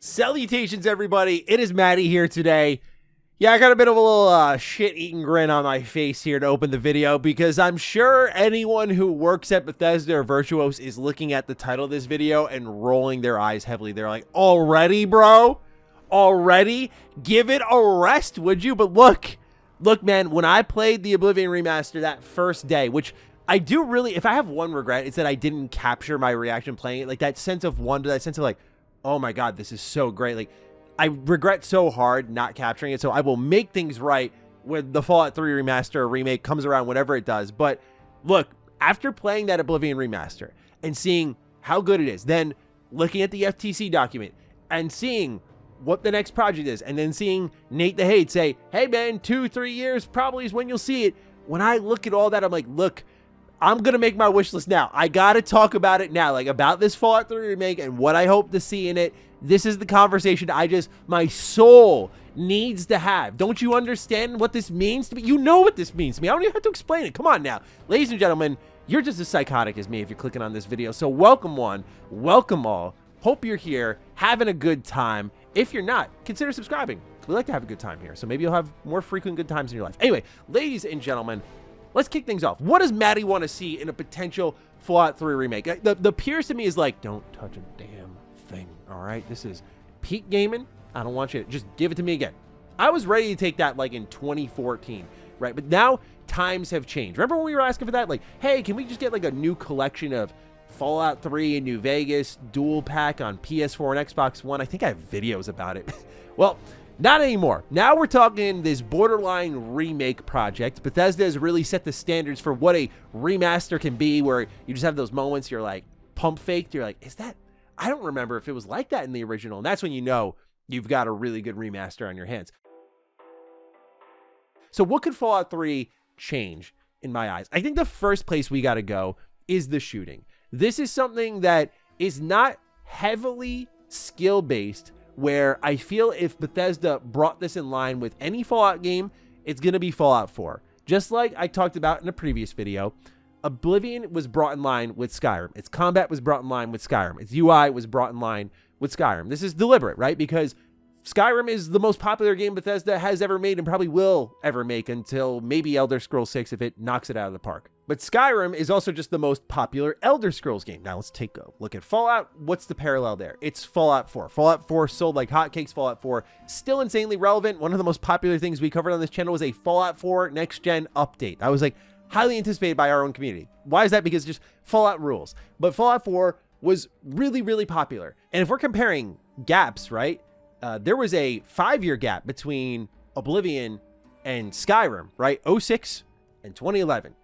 Salutations, everybody. It is Matty here today. Yeah, I got a bit of a little shit-eating grin on my face here to open the video because I'm sure anyone who works at Bethesda or Virtuos is looking at the title of this video and rolling their eyes heavily. They're like, already, bro? Already? Give it a rest, would you? But look, man, when I played the Oblivion Remaster that first day, which I do really, if I have one regret, it's that I didn't capture my reaction playing it. Like that sense of wonder, that sense of like, oh my God, this is so great. Like, I regret so hard not capturing it, so I will make things right when the Fallout 3 remaster or remake comes around, whenever it does. But look, after playing that Oblivion remaster and seeing how good it is, then looking at the FTC document and seeing what the next project is, and then seeing Nate the Hate say, hey man, 2-3 years probably is when you'll see it. When I look at all that, I'm like, look, I'm going to make my wish list now. I got to talk about it now, like about this Fallout 3 remake and what I hope to see in it. This is the conversation my soul needs to have. Don't you understand what this means to me? You know what this means to me. I don't even have to explain it. Come on now. Ladies and gentlemen, you're just as psychotic as me if you're clicking on this video. So welcome one, welcome all. Hope you're here having a good time. If you're not, consider subscribing. We like to have a good time here, so maybe you'll have more frequent good times in your life. Anyway, ladies and gentlemen, let's kick things off. What does Matty want to see in a potential Fallout 3 remake? The peers to me is like, don't touch a damn thing, all right? This is peak gaming. I don't want you to just give it to me again. I was ready to take that like in 2014, right? But now times have changed. Remember when we were asking for that? Like, hey, can we just get like a new collection of Fallout 3 in New Vegas dual pack on PS4 and Xbox One? I think I have videos about it. Well, not anymore. Now we're talking this borderline remake project. Bethesda has really set the standards for what a remaster can be, where you just have those moments you're like pump faked. You're like, is that? I don't remember if it was like that in the original. And that's when you know you've got a really good remaster on your hands. So what could Fallout 3 change in my eyes? I think the first place we got to go is the shooting. This is something that is not heavily skill-based, where I feel if Bethesda brought this in line with any Fallout game, it's going to be Fallout 4. Just like I talked about in a previous video, Oblivion was brought in line with Skyrim. Its combat was brought in line with Skyrim. Its UI was brought in line with Skyrim. This is deliberate, right? Because Skyrim is the most popular game Bethesda has ever made and probably will ever make until maybe Elder Scrolls 6 if it knocks it out of the park. But Skyrim is also just the most popular Elder Scrolls game. Now let's take a look at Fallout. What's the parallel there? It's Fallout 4. Fallout 4 sold like hotcakes. Fallout 4 still insanely relevant. One of the most popular things we covered on this channel was a Fallout 4 next gen update. That was like highly anticipated by our own community. Why is that? Because just Fallout rules. But Fallout 4 was really, really popular. And if we're comparing gaps, right? There was a 5-year gap between Oblivion and Skyrim, right? 06 and 2011.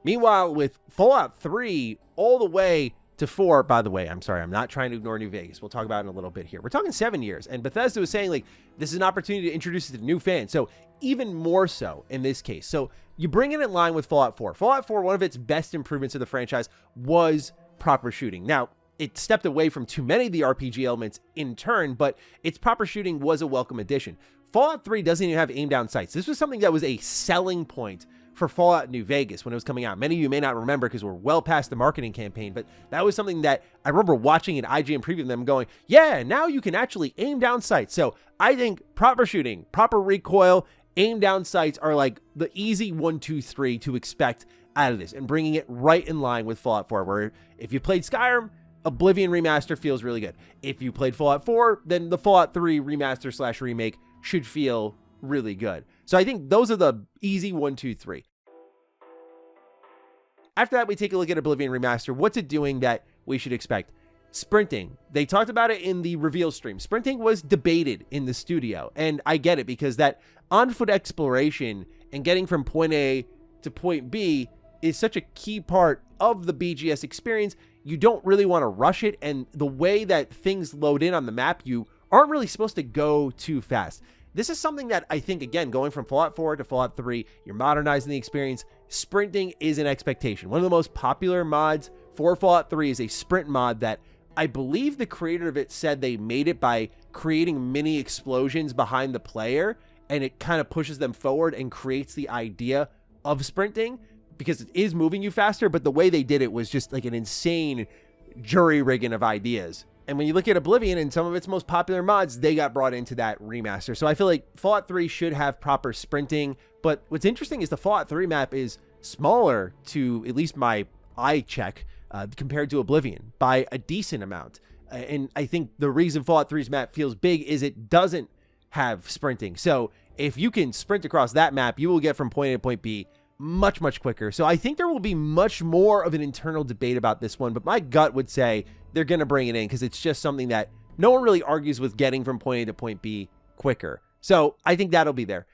Meanwhile, with Fallout 3 all the way to 4, by the way, I'm sorry, I'm not trying to ignore New Vegas. We'll talk about it in a little bit here. We're talking 7 years, and Bethesda was saying, like, this is an opportunity to introduce it to new fans. So even more so in this case. So you bring it in line with Fallout 4. Fallout 4, one of its best improvements of the franchise was proper shooting. Now, it stepped away from too many of the RPG elements in turn, but its proper shooting was a welcome addition. Fallout 3 doesn't even have aim down sights. This was something that was a selling point for Fallout New Vegas when it was coming out. Many of you may not remember because we're well past the marketing campaign, but that was something that I remember watching an IGN preview of them going, yeah, now you can actually aim down sights. So I think proper shooting, proper recoil, aim down sights are like the easy 1, 2, 3 to expect out of this, and bringing it right in line with Fallout 4, where if you played Skyrim, Oblivion Remaster feels really good. If you played Fallout 4, then the Fallout 3 remaster / remake should feel really good. So I think those are the easy 1, 2, 3. After that, we take a look at Oblivion Remaster. What's it doing that we should expect? Sprinting. They talked about it in the reveal stream. Sprinting was debated in the studio, and I get it because that on-foot exploration and getting from point A to point B is such a key part of the BGS experience. You don't really want to rush it, and the way that things load in on the map, you aren't really supposed to go too fast. This is something that I think, again, going from Fallout 4 to Fallout 3, you're modernizing the experience. Sprinting is an expectation. One of the most popular mods for Fallout 3 is a sprint mod that I believe the creator of it said they made it by creating mini explosions behind the player, and it kind of pushes them forward and creates the idea of sprinting because it is moving you faster. But the way they did it was just like an insane jury rigging of ideas And when you look at Oblivion and some of its most popular mods, they got brought into that remaster. So I feel like Fallout 3 should have proper sprinting. But what's interesting is the Fallout 3 map is smaller, to at least my eye check, compared to Oblivion by a decent amount. And I think the reason Fallout 3's map feels big is it doesn't have sprinting. So if you can sprint across that map, you will get from point A to point B much, much quicker. So I think there will be much more of an internal debate about this one, but my gut would say they're going to bring it in because it's just something that no one really argues with, getting from point A to point B quicker. So I think that'll be there.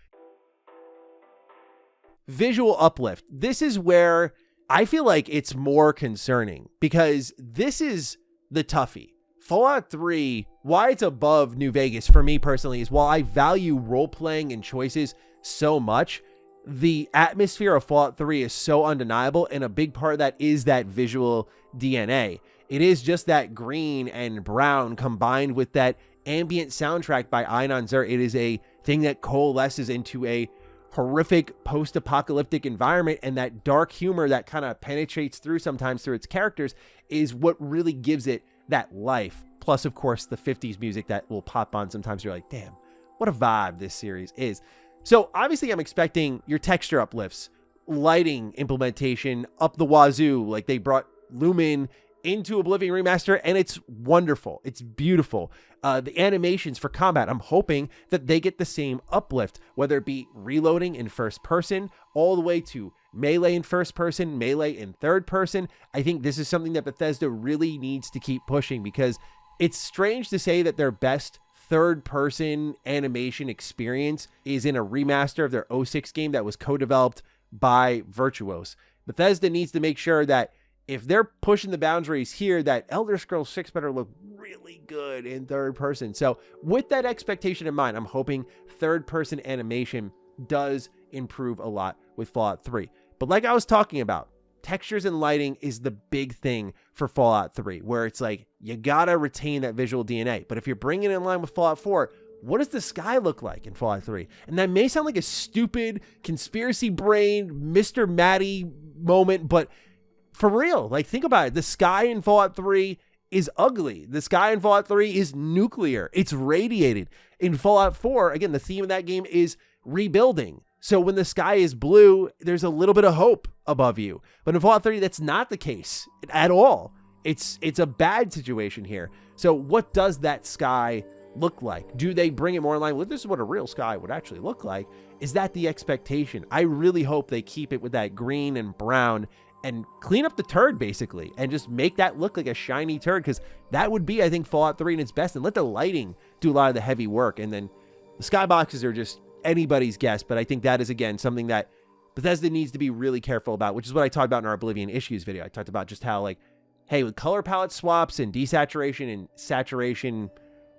Visual uplift. This is where I feel like it's more concerning because this is the toughie. Fallout 3, why it's above New Vegas for me personally is while I value role-playing and choices so much, the atmosphere of Fallout 3 is so undeniable, and a big part of that is that visual DNA. It is just that green and brown combined with that ambient soundtrack by Einon Zur. It is a thing that coalesces into a horrific post-apocalyptic environment, and that dark humor that kind of penetrates through sometimes through its characters is what really gives it that life. Plus, of course, the 50s music that will pop on sometimes. You're like, damn, what a vibe this series is. So obviously I'm expecting your texture uplifts, lighting implementation up the wazoo. Like they brought Lumen into Oblivion Remaster, and it's wonderful. It's beautiful. The animations for combat, I'm hoping that they get the same uplift, whether it be reloading in first person, all the way to melee in first person, melee in third person. I think this is something that Bethesda really needs to keep pushing, because it's strange to say that their best third person animation experience is in a remaster of their 06 game that was co-developed by Virtuos. Bethesda needs to make sure that if they're pushing the boundaries here, that Elder Scrolls 6 better look really good in third person. So with that expectation in mind, I'm hoping third person animation does improve a lot with Fallout 3. But like I was talking about, textures and lighting is the big thing for Fallout 3, where it's like, you gotta retain that visual DNA. But if you're bringing it in line with Fallout 4, what does the sky look like in Fallout 3? And that may sound like a stupid conspiracy brain Mr. Matty moment, but for real, like, think about it. The sky in Fallout 3 is ugly. The sky in Fallout 3 is nuclear. It's radiated. In Fallout 4, again, the theme of that game is rebuilding. So when the sky is blue, there's a little bit of hope above you. But in Fallout 3, that's not the case at all. It's a bad situation here. So what does that sky look like? Do they bring it more in line with, this is what a real sky would actually look like? Is that the expectation? I really hope they keep it with that green and brown and clean up the turd, basically, and just make that look like a shiny turd, because that would be, I think, Fallout 3 in its best, and let the lighting do a lot of the heavy work. And then the skyboxes are just anybody's guess, but I think that is, again, something that Bethesda needs to be really careful about, which is what I talked about in our Oblivion issues video. I talked about just how, like, hey, with color palette swaps and desaturation and saturation,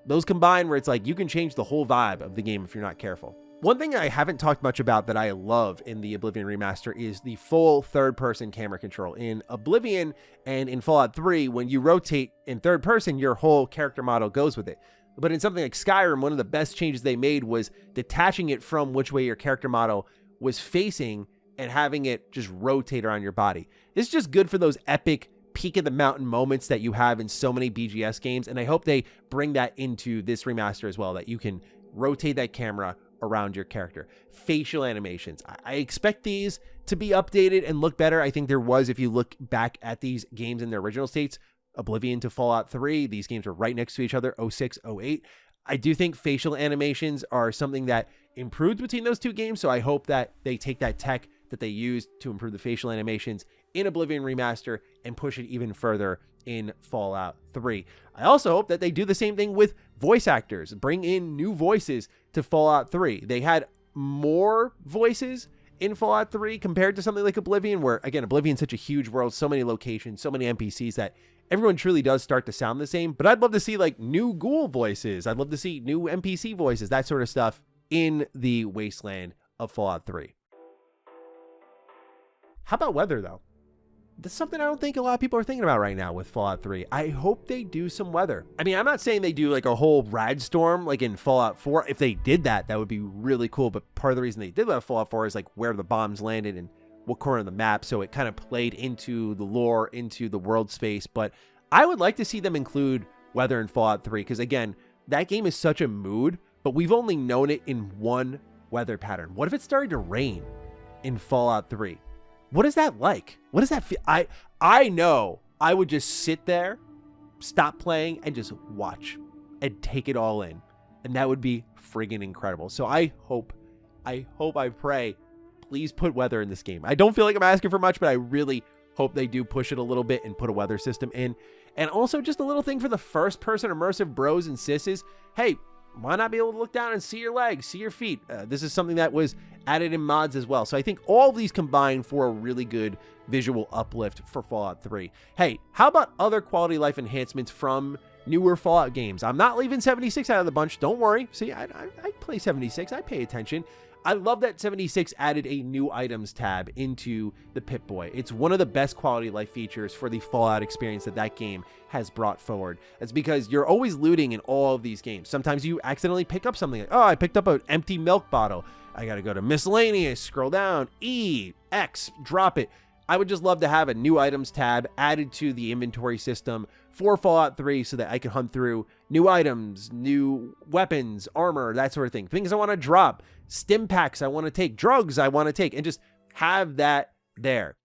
those combine, where it's like you can change the whole vibe of the game if you're not careful. One thing I haven't talked much about that I love in the Oblivion remaster is the full third-person camera control. In Oblivion and in Fallout 3, when you rotate in third person, your whole character model goes with it. But in something like Skyrim, one of the best changes they made was detaching it from which way your character model was facing and having it just rotate around your body. This is just good for those epic peak of the mountain moments that you have in so many BGS games, and I hope they bring that into this remaster as well, that you can rotate that camera around your character. Facial animations, I expect these to be updated and look better. I think there was, if you look back at these games in their original states, Oblivion to Fallout 3, these games are right next to each other, 06, 08. I do think facial animations are something that improved between those two games, so I hope that they take that tech that they used to improve the facial animations in Oblivion Remaster and push it even further in Fallout 3. I also hope that they do the same thing with voice actors, bring in new voices to Fallout 3. They had more voices in Fallout 3 compared to something like Oblivion, where, again, Oblivion's such a huge world, so many locations, so many NPCs, that everyone truly does start to sound the same. But I'd love to see, like, new ghoul voices. I'd love to see new NPC voices, that sort of stuff in the wasteland of Fallout 3. How about weather, though? That's something I don't think a lot of people are thinking about right now with Fallout 3. I hope they do some weather. I mean, I'm not saying they do like a whole rad storm like in Fallout 4. If they did that, that would be really cool. But part of the reason they did that in Fallout 4 is like where the bombs landed and what corner of the map. So it kind of played into the lore, into the world space. But I would like to see them include weather in Fallout 3, because again, that game is such a mood, but we've only known it in one weather pattern. What if it started to rain in Fallout 3? What is that like? What does that feel? I know I would just sit there, stop playing, and just watch and take it all in. And that would be friggin' incredible. So I pray, please put weather in this game. I don't feel like I'm asking for much, but I really hope they do push it a little bit and put a weather system in. And also just a little thing for the first person immersive bros and sisses. Hey, why not be able to look down and see your legs, see your feet? This is something that was added in mods as well. So I think all of these combine for a really good visual uplift for Fallout 3. Hey, how about other quality life enhancements from newer Fallout games? I'm not leaving 76 out of the bunch. Don't worry. See, I play 76. I pay attention. I love that 76 added a new items tab into the Pip-Boy. It's one of the best quality life features for the Fallout experience that game has brought forward. That's because you're always looting in all of these games. Sometimes you accidentally pick up something like, oh, I picked up an empty milk bottle. I got to go to miscellaneous, scroll down, E, X, drop it. I would just love to have a new items tab added to the inventory system for Fallout 3 so that I can hunt through new items, new weapons, armor, that sort of thing. Things I want to drop, stim packs I want to take, drugs I want to take, and just have that there.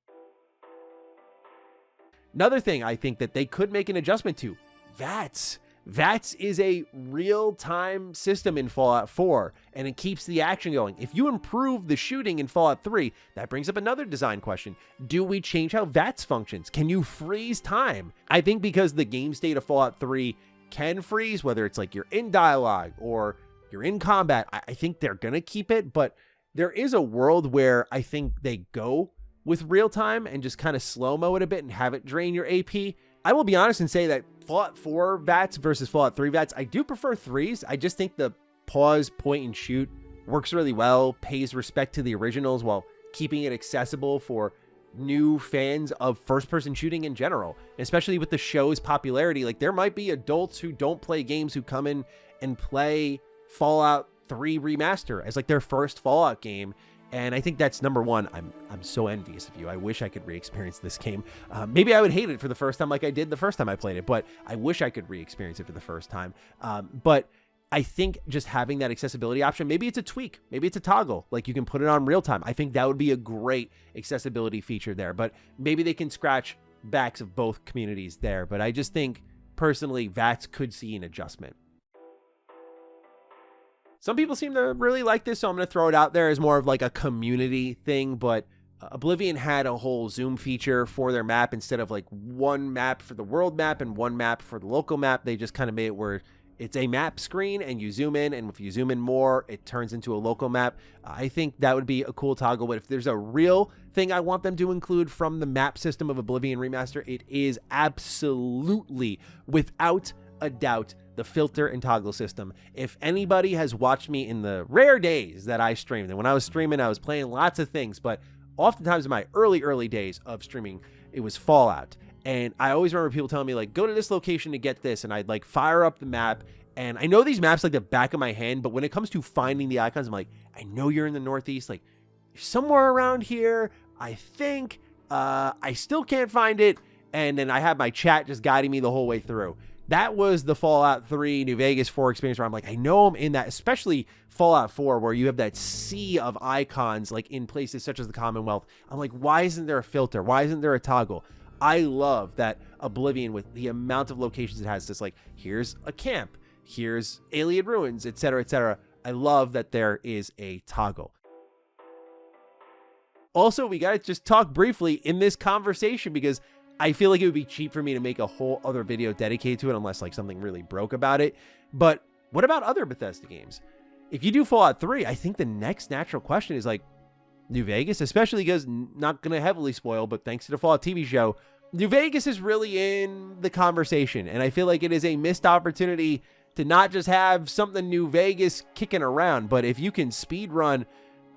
Another thing I think that they could make an adjustment to, VATS. VATS is a real-time system in Fallout 4, and it keeps the action going. If you improve the shooting in Fallout 3, that brings up another design question. Do we change how VATS functions? Can you freeze time? I think because the game state of Fallout 3 can freeze, whether it's like you're in dialogue or you're in combat, I think they're going to keep it, but there is a world where I think they go with real-time and just kind of slow-mo it a bit and have it drain your AP. I will be honest and say that Fallout 4 VATS versus Fallout 3 VATS, I do prefer 3s. I just think the pause, point, and shoot works really well, pays respect to the originals while keeping it accessible for new fans of first-person shooting in general, especially with the show's popularity. Like, there might be adults who don't play games who come in and play Fallout 3 Remaster as like their first Fallout game. And I think that's number one. I'm so envious of you. I wish I could re-experience this game. Maybe I would hate it for the first time like I did the first time I played it, but I wish I could re-experience it for the first time. But I think just having that accessibility option, maybe it's a tweak, maybe it's a toggle, like you can put it on real time. I think that would be a great accessibility feature there, but maybe they can scratch backs of both communities there. But I just think personally, VATS could see an adjustment. Some people seem to really like this, so I'm going to throw it out there as more of like a community thing, but Oblivion had a whole zoom feature for their map. Instead of like one map for the world map and one map for the local map, they just kind of made it where it's a map screen and you zoom in, and if you zoom in more, it turns into a local map. I think that would be a cool toggle, but if there's a real thing I want them to include from the map system of Oblivion Remaster, it is absolutely, without a doubt, the filter and toggle system. If anybody has watched me in the rare days that I streamed, and when I was streaming, I was playing lots of things, but oftentimes in my early days of streaming, it was Fallout. And I always remember people telling me, like, go to this location to get this, and I'd like fire up the map. And I know these maps like the back of my hand, but when it comes to finding the icons, I'm like, I know you're in the Northeast, like somewhere around here, I think. I still can't find it. And then I have my chat just guiding me the whole way through. That was the Fallout 3 New Vegas 4 experience where I'm like, I know I'm in that, especially Fallout 4, where you have that sea of icons, like in places such as the Commonwealth. I'm like, why isn't there a filter? Why isn't there a toggle? I love that Oblivion, with the amount of locations it has, just like, here's a camp, here's alien ruins, etc., etc. I love that there is a toggle. Also, we got to just talk briefly in this conversation, because I feel like it would be cheap for me to make a whole other video dedicated to it unless like something really broke about it. But what about other Bethesda games? If you do Fallout 3, I think the next natural question is like New Vegas, especially because, not going to heavily spoil, but thanks to the Fallout TV show, New Vegas is really in the conversation. And I feel like it is a missed opportunity to not just have something New Vegas kicking around, but if you can speed run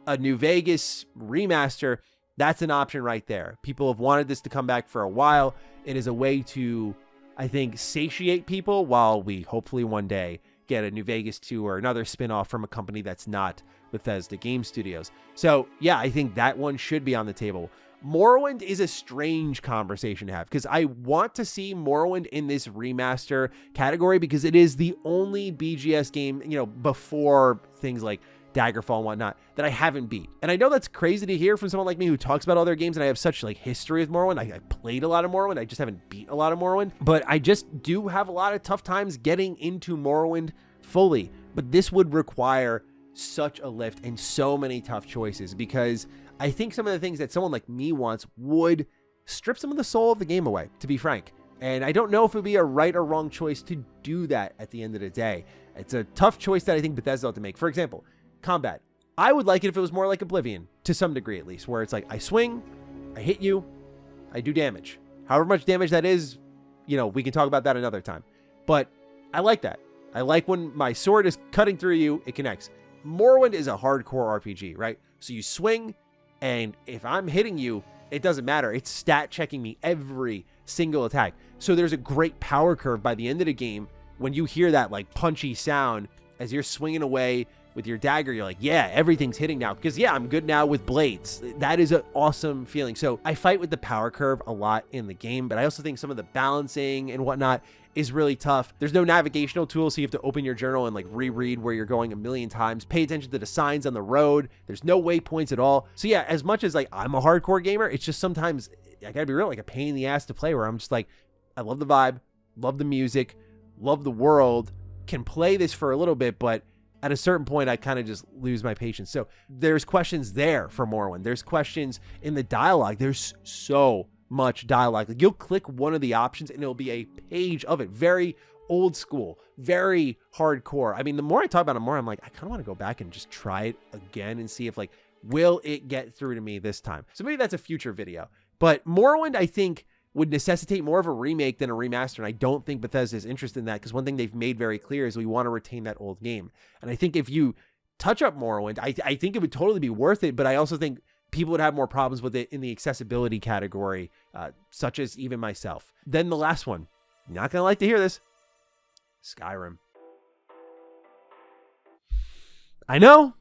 a New Vegas remaster, that's an option right there. People have wanted this to come back for a while. It is a way to, I think, satiate people while we hopefully one day get a New Vegas 2 or another spinoff from a company that's not Bethesda Game Studios. So yeah, I think that one should be on the table. Morrowind is a strange conversation to have because I want to see Morrowind in this remaster category because it is the only BGS game, you know, before things like Daggerfall and whatnot that I haven't beat. And I know that's crazy to hear from someone like me who talks about all their games, and I have such like history with Morrowind. I played a lot of Morrowind. I just haven't beat a lot of Morrowind, but I just do have a lot of tough times getting into Morrowind fully. But this would require such a lift and so many tough choices because I think some of the things that someone like me wants would strip some of the soul of the game away, to be frank. And I don't know if it would be a right or wrong choice to do that at the end of the day. It's a tough choice that I think Bethesda ought to make. For example, combat. I would like it if it was more like Oblivion, to some degree at least, where it's like I swing, I hit you, I do damage. However much damage that is, you know, we can talk about that another time. But I like that. I like when my sword is cutting through you, it connects. Morrowind is a hardcore RPG, right? So you swing, and if I'm hitting you, it doesn't matter. It's stat checking me every single attack. So there's a great power curve by the end of the game when you hear that like punchy sound as you're swinging away with your dagger. You're like, yeah, everything's hitting now because yeah, I'm good now with blades. That is an awesome feeling. So I fight with the power curve a lot in the game, but I also think some of the balancing and whatnot is really tough. There's no navigational tool, so you have to open your journal and like reread where you're going a million times. Pay attention to the signs on the road. There's no waypoints at all. So yeah, as much as like I'm a hardcore gamer, it's just sometimes, I gotta be real, like a pain in the ass to play where I'm just like, I love the vibe, love the music, love the world, can play this for a little bit, but at a certain point, I kind of just lose my patience. So there's questions there for Morrowind. There's questions in the dialogue. There's so much dialogue. Like you'll click one of the options and it'll be a page of it. Very old school, very hardcore. I mean, the more I talk about it, more I'm like, I kind of want to go back and just try it again and see if like, will it get through to me this time? So maybe that's a future video. But Morrowind, I think, would necessitate more of a remake than a remaster. And I don't think Bethesda is interested in that because one thing they've made very clear is we want to retain that old game. And I think if you touch up Morrowind, I think it would totally be worth it. But I also think people would have more problems with it in the accessibility category, such as even myself. Then the last one, not going to like to hear this, Skyrim. I know,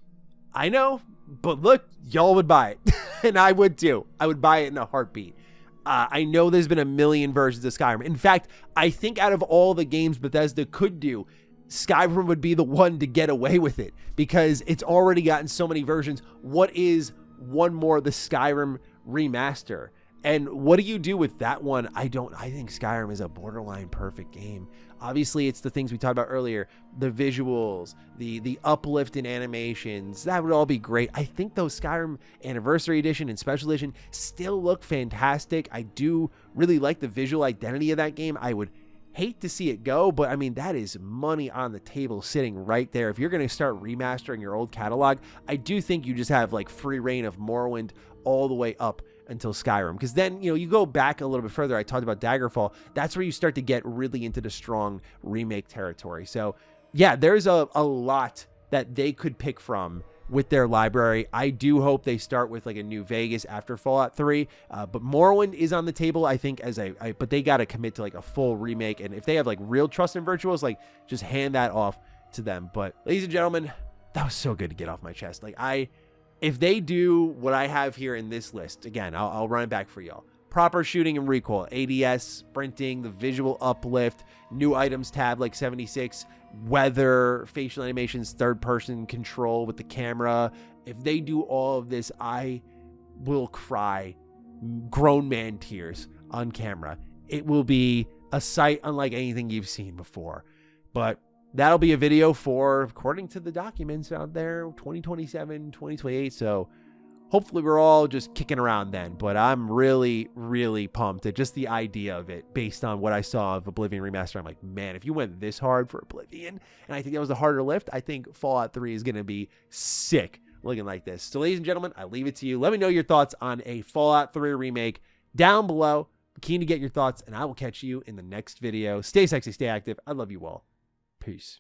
but look, y'all would buy it. And I would too. I would buy it in a heartbeat. I know there's been a million versions of Skyrim. In fact, I think out of all the games Bethesda could do, Skyrim would be the one to get away with it because it's already gotten so many versions. What is one more, the Skyrim remaster? And what do you do with that one? I think Skyrim is a borderline perfect game. Obviously, it's the things we talked about earlier, the visuals, the uplift in animations, that would all be great. I think those Skyrim Anniversary Edition and Special Edition still look fantastic. I do really like the visual identity of that game. I would hate to see it go, but I mean, that is money on the table sitting right there. If you're going to start remastering your old catalog, I do think you just have like free reign of Morrowind all the way up until Skyrim, because then, you know, you go back a little bit further. I talked about Daggerfall. That's where you start to get really into the strong remake territory. So yeah, there's a lot that they could pick from with their library. I do hope they start with like a New Vegas after Fallout 3, but Morrowind is on the table, I think, as but they got to commit to like a full remake. And if they have like real trust in Virtuals, like just hand that off to them. But ladies and gentlemen, that was so good to get off my chest. Like if they do what I have here in this list, again, I'll run it back for y'all. Proper shooting and recoil, ADS, sprinting, the visual uplift, new items tab like 76, weather, facial animations, third-person control with the camera. If they do all of this, I will cry grown man tears on camera. It will be a sight unlike anything you've seen before. But that'll be a video for, according to the documents out there, 2027, 2028. So hopefully we're all just kicking around then. But I'm really, really pumped at just the idea of it based on what I saw of Oblivion Remaster. I'm like, man, if you went this hard for Oblivion, and I think that was a harder lift, I think Fallout 3 is going to be sick looking like this. So ladies and gentlemen, I leave it to you. Let me know your thoughts on a Fallout 3 remake down below. I'm keen to get your thoughts, and I will catch you in the next video. Stay sexy, stay active. I love you all. Peace.